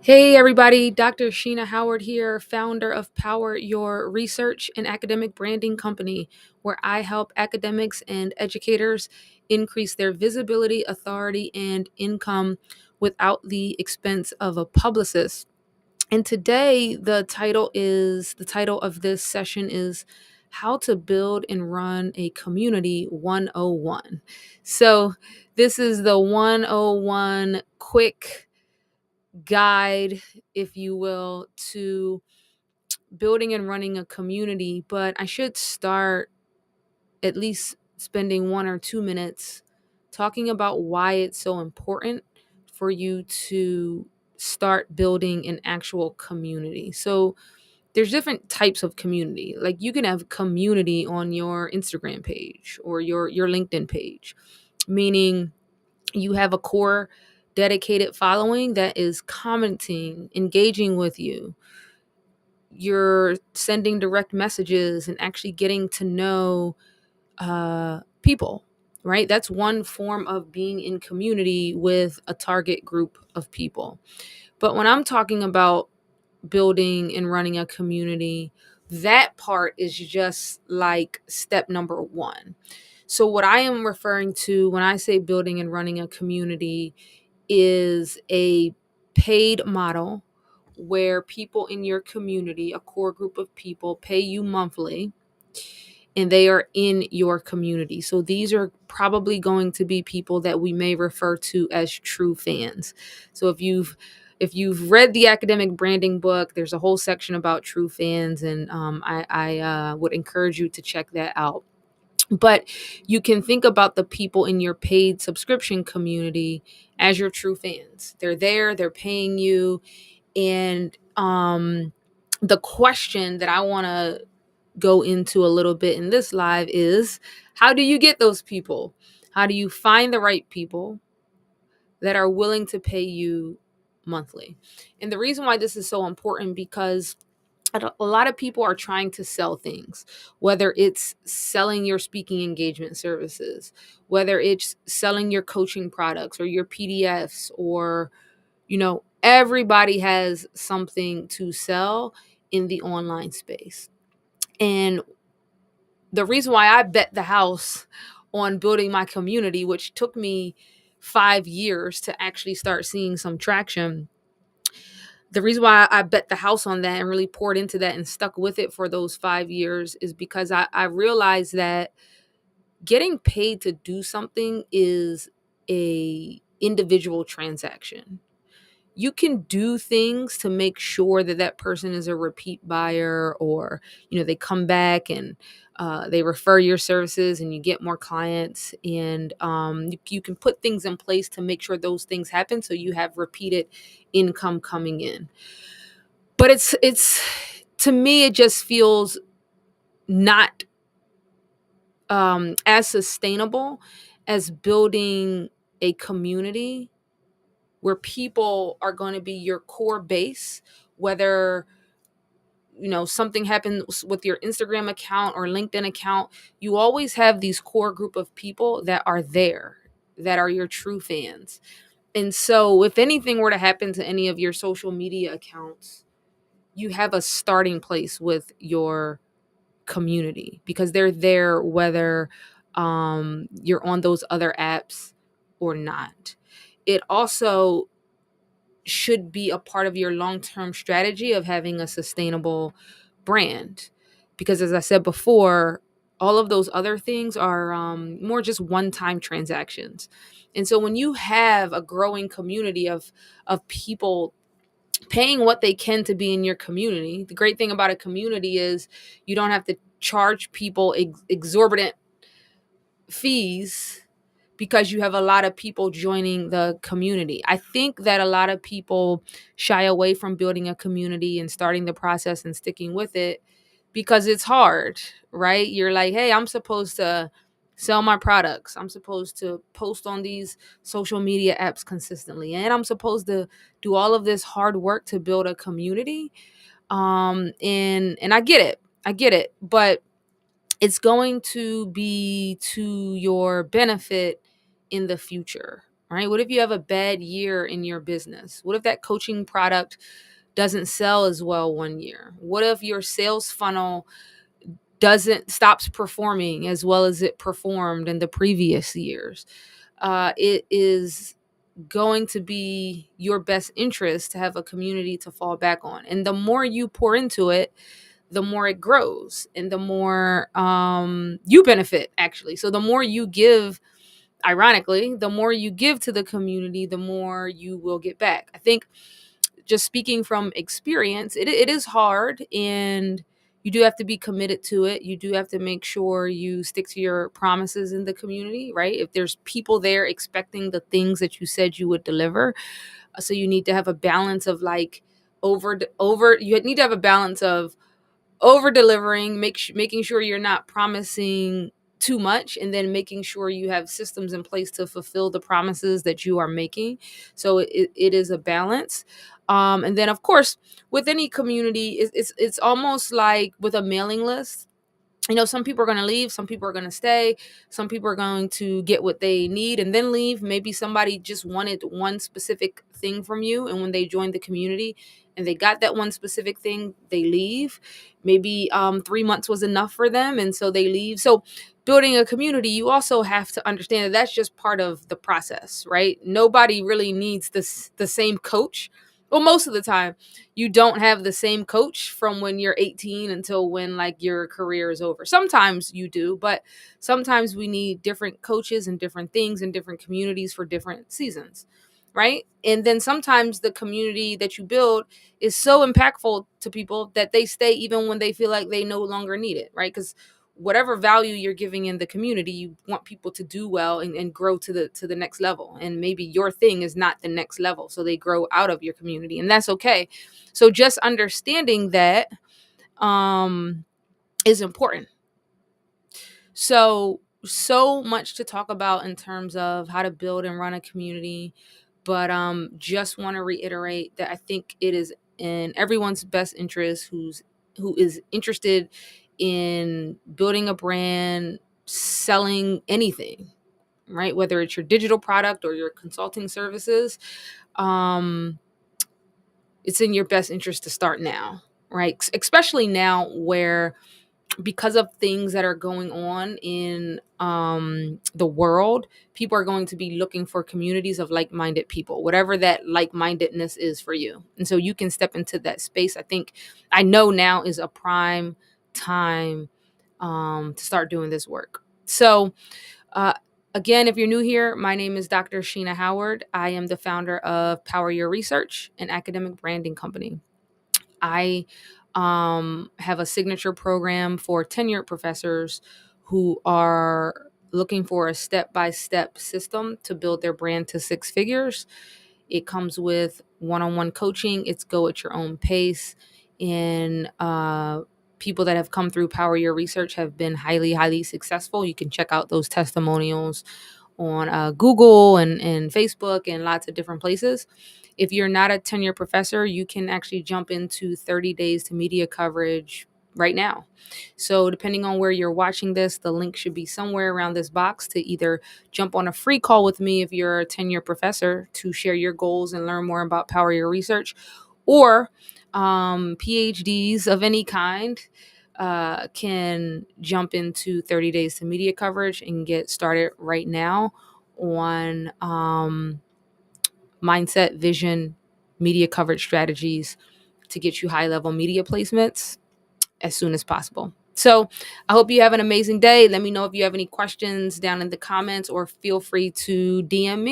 Hey everybody, Dr. Sheena Howard here, founder of Power Your Research, an academic branding company where I help academics and educators increase their visibility, authority, and income without the expense of a publicist. And today the title of this session is How to Build and Run a Community 101. So this is the 101 quick guide, if you will, to building and running a community. But I should start at least spending 1 or 2 minutes talking about why it's so important for you to start building an actual community. So there's different types of community. Like you can have community on your Instagram page or your LinkedIn page, meaning you have a core dedicated following that is commenting, engaging with you. You're sending direct messages and actually getting to know people, right? That's one form of being in community with a target group of people. But when I'm talking about building and running a community, that part is just like step number one. So, what I am referring to when I say building and running a community is a paid model where people in your community, a core group of people, pay you monthly and they are in your community. So these are probably going to be people that we may refer to as true fans. So if you've read the academic branding book, there's a whole section about true fans, and I would encourage you to check that out. But you can think about the people in your paid subscription community as your true fans. They're there, they're paying you, and the question that I want to go into a little bit in this live is, how do you get those people? How do you find the right people that are willing to pay you monthly? And the reason why this is so important, because a lot of people are trying to sell things, whether it's selling your speaking engagement services, whether it's selling your coaching products or your PDFs, or, everybody has something to sell in the online space. And the reason why I bet the house on building my community, which took me 5 years to actually start seeing some traction, the reason why I bet the house on that and really poured into that and stuck with it for those 5 years is because I realized that getting paid to do something is a individual transaction. You can do things to make sure that that person is a repeat buyer, or they come back and they refer your services and you get more clients, and you can put things in place to make sure those things happen so you have repeated income coming in. But it's to me, it just feels not as sustainable as building a community where people are going to be your core base, whether something happens with your Instagram account or LinkedIn account. You always have these core group of people that are there, that are your true fans. And so if anything were to happen to any of your social media accounts, you have a starting place with your community, because they're there whether you're on those other apps or not. It also should be a part of your long-term strategy of having a sustainable brand, because as I said before, all of those other things are more just one-time transactions. And so when you have a growing community of people paying what they can to be in your community, the great thing about a community is you don't have to charge people exorbitant fees because you have a lot of people joining the community. I think that a lot of people shy away from building a community and starting the process and sticking with it because it's hard, right? You're like, hey, I'm supposed to sell my products. I'm supposed to post on these social media apps consistently. And I'm supposed to do all of this hard work to build a community. And I get it. I get it. But it's going to be to your benefit in the future, right? What if you have a bad year in your business? What if that coaching product doesn't sell as well one year? What if your sales funnel doesn't stops performing as well as it performed in the previous years? It is going to be your best interest to have a community to fall back on. And the more you pour into it, the more it grows and the more you benefit, actually. So the more you give, ironically, the more you give to the community, the more you will get back. I think, just speaking from experience, it is hard, and you do have to be committed to it. You do have to make sure you stick to your promises in the community, right? If there's people there expecting the things that you said you would deliver, so you need to have a balance of like over you need to have a balance of over delivering, making sure you're not promising too much, and then making sure you have systems in place to fulfill the promises that you are making. So it is a balance. And then, of course, with any community, it's almost like with a mailing list. Some people are going to leave, some people are going to stay, some people are going to get what they need and then leave. Maybe somebody just wanted one specific thing from you, and when they joined the community and they got that one specific thing, they leave. Maybe 3 months was enough for them, and so they leave. So building a community, you also have to understand that that's just part of the process, right? Nobody really needs the same coach. Well, most of the time you don't have the same coach from when you're 18 until when like your career is over. Sometimes you do, but sometimes we need different coaches and different things and different communities for different seasons, right? And then sometimes the community that you build is so impactful to people that they stay even when they feel like they no longer need it, right? Because whatever value you're giving in the community, you want people to do well and grow to the next level. And maybe your thing is not the next level, so they grow out of your community, and that's okay. So just understanding that um is important. So much to talk about in terms of how to build and run a community, but just want to reiterate that I think it is in everyone's best interest who is interested in building a brand, selling anything, right? Whether it's your digital product or your consulting services, um, it's in your best interest to start now, right? Especially now where, because of things that are going on in the world, people are going to be looking for communities of like-minded people, whatever that like-mindedness is for you. And so you can step into that space. I know now is a prime time to start doing this work. So uh, again, if you're new here, my name is Dr. Sheena Howard. I am the founder of Power Your Research, an academic branding company. I have a signature program for tenured professors who are looking for a step-by-step system to build their brand to six figures. It comes with one-on-one coaching. It's go at your own pace. And people that have come through Power Your Research have been highly, highly successful. You can check out those testimonials on Google and Facebook and lots of different places. If you're not a tenured professor, you can actually jump into 30 days to media coverage right now. So depending on where you're watching this, the link should be somewhere around this box to either jump on a free call with me if you're a tenured professor to share your goals and learn more about Power Your Research, or PhDs of any kind can jump into 30 days to media coverage and get started right now on mindset, vision, media coverage strategies to get you high level media placements as soon as possible. So I hope you have an amazing day. Let me know if you have any questions down in the comments, or feel free to DM me.